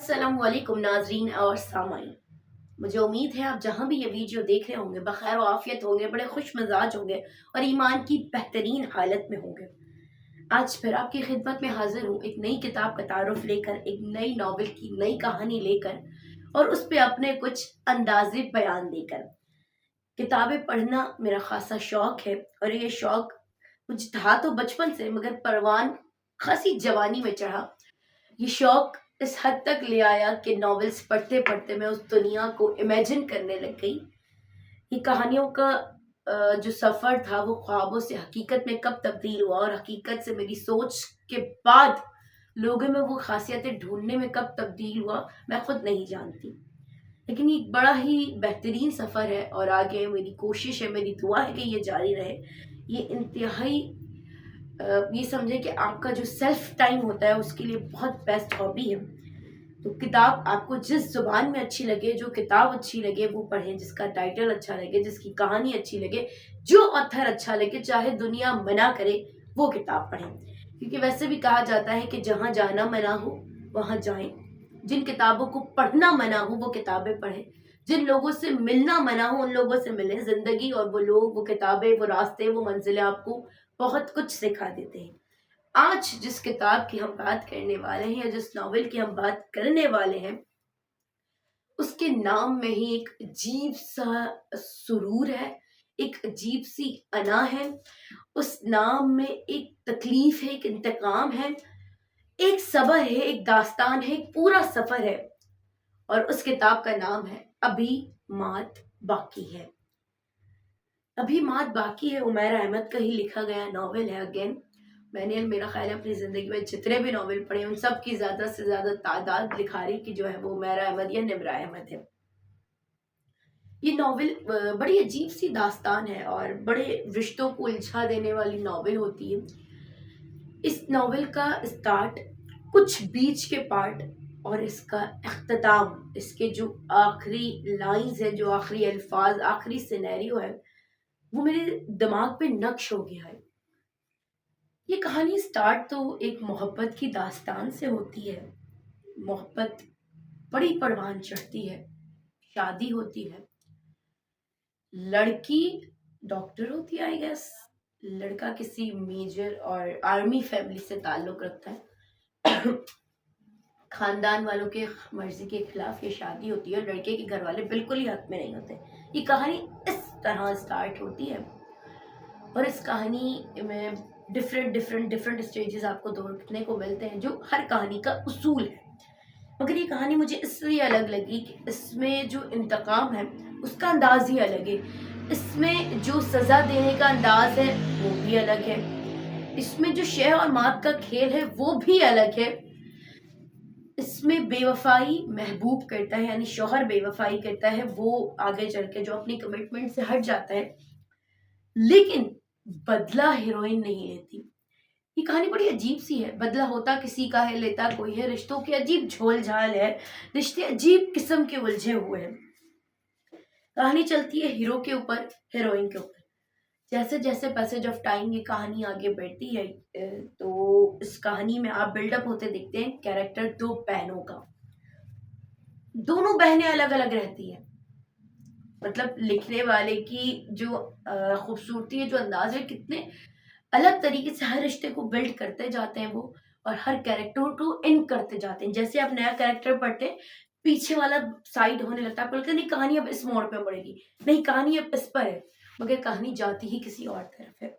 अस्सलाम वालेकुम नाजरीन और सामाईन। मुझे उम्मीद है आप जहाँ भी ये वीडियो देख रहे होंगे बखैर व आफियत होंगे, बड़े खुश मिजाज होंगे और ईमान की बेहतरीन हालत में होंगे। आज फिर आपकी खिदमत में हाजिर हूँ एक नई किताब का तारुफ लेकर, एक नई नावल की नई कहानी लेकर और उस पे अपने कुछ अंदाजे बयान देकर। किताबें पढ़ना मेरा खासा शौक है और ये शौक मुझे था तो बचपन से, मगर परवान खासी जवानी में चढ़ा। ये शौक इस हद तक ले आया कि नॉवेल्स पढ़ते पढ़ते मैं उस दुनिया को इमेजिन करने लग गई। ये कहानियों का जो सफ़र था वो ख्वाबों से हकीकत में कब तब्दील हुआ और हकीकत से मेरी सोच के बाद लोगों में वो खासियतें ढूंढने में कब तब्दील हुआ, मैं खुद नहीं जानती। लेकिन ये एक बड़ा ही बेहतरीन सफ़र है और आगे मेरी कोशिश है, मेरी दुआ है कि ये जारी रहे। ये इंतहाई ये समझें कि आपका जो सेल्फ टाइम होता है उसके लिए बहुत बेस्ट हॉबी है। तो किताब आपको जिस ज़ुबान में अच्छी लगे, जो किताब अच्छी लगे वो पढ़ें, जिसका टाइटल अच्छा लगे, जिसकी कहानी अच्छी लगे, जो ऑथर अच्छा लगे, चाहे दुनिया मना करे वो किताब पढ़ें। क्योंकि वैसे भी कहा जाता है कि जहाँ जाना मना हो वहाँ जाएं, जिन किताबों को पढ़ना मना हो वो किताबें पढ़ें, जिन लोगों से मिलना मना हो उन लोगों से मिलें। ज़िंदगी और वो लोग, वो किताबें, वो रास्ते, वो मंजिलें आपको बहुत कुछ सिखा देते हैं। आज जिस किताब की हम बात करने वाले हैं या जिस नॉवेल की हम बात करने वाले हैं, उसके नाम में ही एक अजीब सा सुरूर है, एक अजीब सी अना है। उस नाम में एक तकलीफ है, एक इंतकाम है, एक सबर है, एक दास्तान है, एक पूरा सफर है। और उस किताब का नाम है अभी मात बाकी है। अभी मात बाकी है उमैरा अहमद का ही लिखा गया नॉवेल है। अगेन, मैंने मेरा ख्याल है अपनी ज़िंदगी में जितने भी नॉवेल पढ़े उन सब की ज़्यादा से ज़्यादा तादाद लिखारी की जो है वो उमैरा अहमद या निम्रा अहमद है। ये नॉवेल बड़ी अजीब सी दास्तान है और बड़े रिश्तों को उलझा देने वाली नॉवेल होती है। इस नॉवेल का स्टार्ट, कुछ बीच के पार्ट और इसका अख्ताम, इसके जो आखिरी लाइंस है, जो आखिरी अल्फाज, आखिरी सिनेरियो है, वो मेरे दिमाग पे नक्श हो गया है। ये कहानी स्टार्ट तो एक मोहब्बत की दास्तान से होती है। मोहब्बत बड़ी परवान चढ़ती है, शादी होती है, लड़की डॉक्टर होती है आई गेस, लड़का किसी मेजर और आर्मी फैमिली से ताल्लुक रखता है। खानदान वालों के मर्जी के खिलाफ ये शादी होती है और लड़के के घर वाले बिल्कुल ही हक में नहीं होते। ये कहानी इस तरह स्टार्ट होती है और इस कहानी में डिफरेंट डिफरेंट डिफरेंट स्टेजेस आपको देखने को मिलते हैं, जो हर कहानी का उसूल है। मगर ये कहानी मुझे इसलिए अलग लगी कि इसमें जो इंतकाम है उसका अंदाज ही अलग है, इसमें जो सज़ा देने का अंदाज है वो भी अलग है, इसमें जो शह और मात का खेल है वो भी अलग है। इसमें बेवफाई महबूब करता है, यानी शौहर बेवफाई करता है, वो आगे चल के जो अपनी कमिटमेंट से हट जाता है, लेकिन बदला हीरोइन नहीं लेती। ये कहानी बड़ी अजीब सी है। बदला होता किसी का है, लेता कोई है। रिश्तों की अजीब झोल झाल है, रिश्ते अजीब किस्म के उलझे हुए हैं। कहानी चलती है हीरो के ऊपर, हीरोइन के ऊपर। जैसे जैसे पैसेज ऑफ टाइम ये कहानी आगे बढ़ती है, तो इस कहानी में आप बिल्डअप होते दिखते हैं कैरेक्टर दो बहनों का। दोनों बहनें अलग अलग रहती हैं, मतलब लिखने वाले की जो खूबसूरती है, जो अंदाज है, कितने अलग तरीके से हर रिश्ते को बिल्ड करते जाते हैं वो, और हर कैरेक्टर को इन करते जाते हैं। जैसे आप नया कैरेक्टर पढ़ते हैं, पीछे वाला साइड होने लगता है, आपको लगता है नहीं कहानी अब इस मोड़ पे मुड़ेगी, नहीं कहानी अब इस पर है, मगर कहानी जाती ही किसी और तरफ है।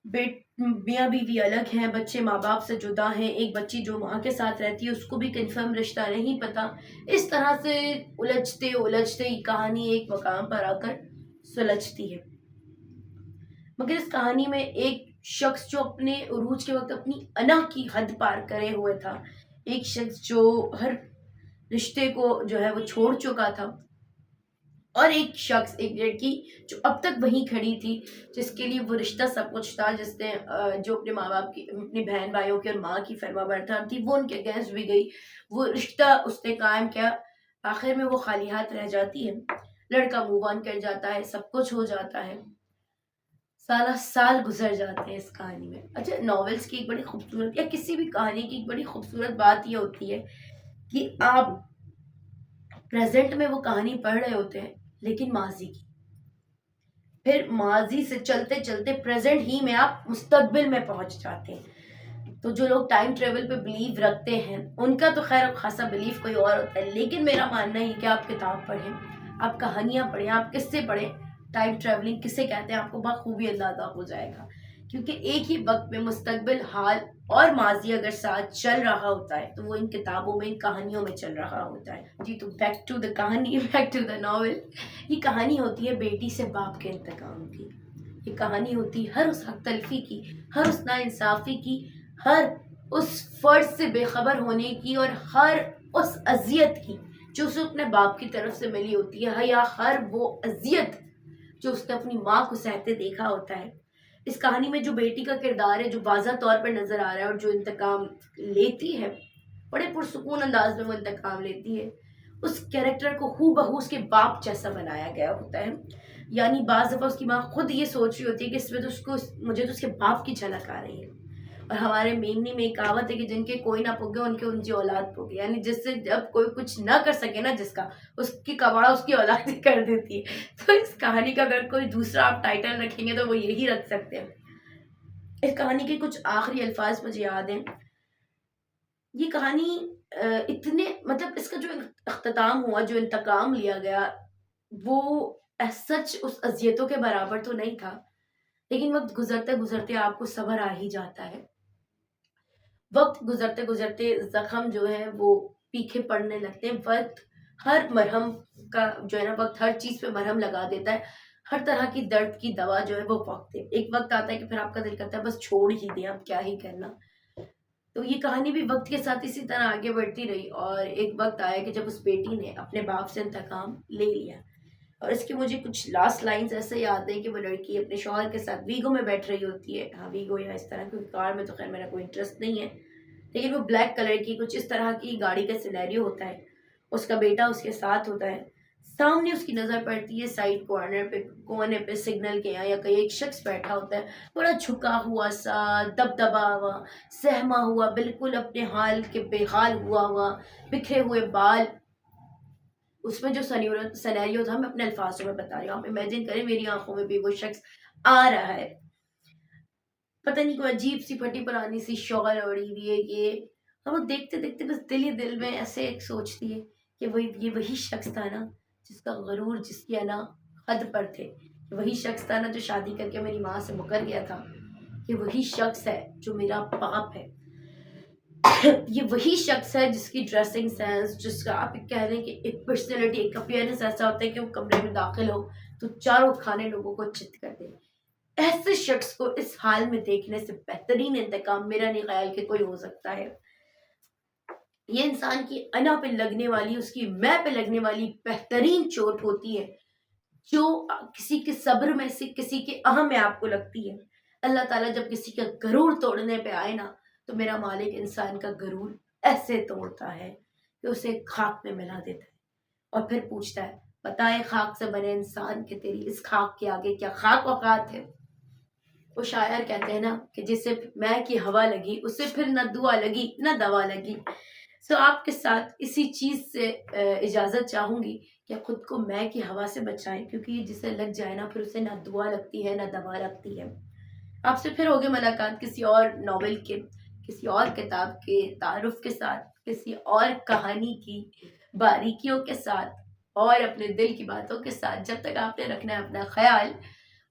बेट मियाँ बीवी अलग हैं, बच्चे माँ बाप से जुदा हैं, एक बच्ची जो माँ के साथ रहती है उसको भी कंफर्म रिश्ता नहीं पता। इस तरह से उलझते उलझते ये कहानी एक मकाम पर आकर सुलझती है। मगर इस कहानी में एक शख्स जो अपने उरूज के वक्त अपनी अना की हद पार करे हुए था, एक शख्स जो हर रिश्ते को जो है वो छोड़ चुका था, और एक शख्स, एक लड़की जो अब तक वहीं खड़ी थी, जिसके लिए वो रिश्ता सब कुछ था, जिसने जो अपने माँ बाप की, अपनी बहन भाइयों की और माँ की फरमाबरदार थी, वो उनके अगेंस्ट भी गई, वो रिश्ता उसने कायम किया। आखिर में वो खाली हाथ रह जाती है, लड़का मूव ऑन कर जाता है, सब कुछ हो जाता है। سالہ سال گزر جاتے ہیں اس کہانی میں. اچھا، ناولس کی ایک بڑی خوبصورت یا کسی بھی کہانی کی ایک بڑی خوبصورت بات یہ ہوتی ہے کہ آپ پریزنٹ میں وہ کہانی پڑھ رہے ہوتے ہیں لیکن ماضی کی، پھر ماضی سے چلتے چلتے پریزنٹ ہی میں آپ مستقبل میں پہنچ جاتے ہیں. تو جو لوگ ٹائم ٹریول پہ بلیو رکھتے ہیں ان کا تو خیر خاصا بلیف کوئی اور ہوتا ہے، لیکن میرا ماننا یہ کہ آپ کتاب پڑھیں، آپ کہانیاں پڑھیں، آپ قصے پڑھیں. ٹائم ٹریولنگ کسے کہتے ہیں آپ کو بخوبی اندازہ ہو جائے گا، کیونکہ ایک ہی وقت میں مستقبل، حال اور ماضی اگر ساتھ چل رہا ہوتا ہے تو وہ ان کتابوں میں، ان کہانیوں میں چل رہا ہوتا ہے. جی تو بیک ٹو دا کہانی، بیک ٹو دا ناول. یہ کہانی ہوتی ہے بیٹی سے باپ کے انتقام کی. یہ کہانی ہوتی ہے ہر اس حق تلفی کی، ہر اس ناانصافی کی، ہر اس فرض سے بے خبر ہونے کی، اور ہر اس اذیت کی جو اسے اپنے باپ کی طرف سے ملی ہوتی ہے، یا ہر وہ اذیت جو اس نے اپنی ماں کو سہتے دیکھا ہوتا ہے. اس کہانی میں جو بیٹی کا کردار ہے جو واضح طور پر نظر آ رہا ہے اور جو انتقام لیتی ہے، بڑے پرسکون انداز میں وہ انتقام لیتی ہے، اس کیریکٹر کو ہو بہو اس کے باپ جیسا بنایا گیا ہوتا ہے. یعنی بعض دفعہ اس کی ماں خود یہ سوچ رہی ہوتی ہے کہ اس میں تو اس کو، مجھے تو اس کے باپ کی جھلک آ رہی ہے. اور ہمارے میمنی میں ایک کہاوت ہے کہ جن کے کوئی نہ پگے ان کے ان کی اولاد پگے، یعنی جس سے جب کوئی کچھ نہ کر سکے نا جس کا، اس کی کباڑا اس کی اولاد ہی کر دیتی ہے. تو اس کہانی کا اگر کوئی دوسرا آپ ٹائٹل رکھیں گے تو وہ یہی رکھ سکتے ہیں. اس کہانی کے کچھ آخری الفاظ مجھے یاد ہیں. یہ کہانی اتنے، مطلب اس کا جو اختتام ہوا، جو انتقام لیا گیا، وہ سچ اس اذیتوں کے برابر تو نہیں تھا، لیکن وقت گزرتے گزرتے آپ کو صبر آ ہی جاتا ہے. وقت گزرتے گزرتے زخم جو ہے وہ پیکھے پڑنے لگتے ہیں. وقت ہر مرہم کا جو ہے نا، وقت ہر چیز پہ مرہم لگا دیتا ہے. ہر طرح کی درد کی دوا جو ہے وہ وقت ہے. ایک وقت آتا ہے کہ پھر آپ کا دل کرتا ہے بس چھوڑ ہی دیں، اب کیا ہی کرنا. تو یہ کہانی بھی وقت کے ساتھ اسی طرح آگے بڑھتی رہی، اور ایک وقت آیا کہ جب اس بیٹی نے اپنے باپ سے انتقام لے لیا. اور اس کی مجھے کچھ لاسٹ لائنز ایسے یاد ہیں کہ وہ لڑکی اپنے شوہر کے ساتھ ویگو میں بیٹھ رہی ہوتی ہے. ہاں ویگو یا اس طرح، کیونکہ کار میں تو خیر میرا کوئی انٹرسٹ نہیں ہے، لیکن وہ بلیک کلر کی کچھ اس طرح کی گاڑی کا سینیریو ہوتا ہے. اس کا بیٹا اس کے ساتھ ہوتا ہے. سامنے اس کی نظر پڑتی ہے سائڈ کارنر پہ، کونے پہ سگنل کے یہاں یا کہیں ایک شخص بیٹھا ہوتا ہے، بڑا جھکا ہوا سا، دبدبا ہوا، سہما ہوا، بالکل اپنے حال کے بے حال ہوا ہوا، بکھرے ہوئے بال. اس میں جو سینیریو تھا میں اپنے الفاظوں میں بتا رہی ہوں، آپ امیجن کریں میری آنکھوں میں بھی وہ شخص آ رہا ہے. پتہ نہیں کوئی عجیب سی پھٹی پرانی سی شال اوڑی ہوئی ہے یہ. اور وہ دیکھتے دیکھتے بس دل ہی دل میں ایسے ایک سوچتی ہے کہ یہ وہی شخص تھا نا جس کا غرور، جس کی انا حد پر تھے. وہی شخص تھا نا جو شادی کر کے میری ماں سے مکر گیا تھا. یہ وہی شخص ہے جو میرا باپ ہے. یہ وہی شخص ہے جس کی ڈریسنگ سینس، جس کا آپ کہہ لیں کہ ایک پرسنالٹی، ایک اپیئرنس ایسا ہوتا ہے کہ وہ کمرے میں داخل ہو تو چاروں کھانے لوگوں کو چت کر دے. ایسے شخص کو اس حال میں دیکھنے سے بہترین انتقام میرا نہیں خیال کہ کوئی ہو سکتا ہے. یہ انسان کی انا پہ لگنے والی، اس کی میں پہ لگنے والی بہترین چوٹ ہوتی ہے جو کسی کے صبر میں سے، کسی کے اہم میں آپ کو لگتی ہے. اللہ تعالیٰ جب کسی کا غرور توڑنے پہ آئے نا تو میرا مالک انسان کا غرور ایسے توڑتا ہے کہ اسے خاک میں ملا دیتا ہے اور پھر پوچھتا ہے بتائے خاک سے بنے انسان کہ تیری اس خاک کے آگے کیا خاک اوقات ہے. وہ شاعر کہتے ہیں نا کہ جسے میں کی ہوا لگی اسے پھر نہ دعا لگی نہ دوا لگی. سو آپ کے ساتھ اسی چیز سے اجازت چاہوں گی کہ خود کو میں کی ہوا سے بچائیں، کیونکہ یہ جسے لگ جائے نا پھر اسے نہ دعا لگتی ہے نہ دوا لگتی ہے. آپ سے پھر ہوگی ملاقات کسی اور ناول کے، کسی اور کتاب کے تعارف کے ساتھ، کسی اور کہانی کی باریکیوں کے ساتھ اور اپنے دل کی باتوں کے ساتھ. جب تک آپ نے رکھنا ہے اپنا خیال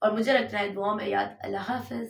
اور مجھے رکھنا ہے دعاؤں میں یاد. اللہ حافظ.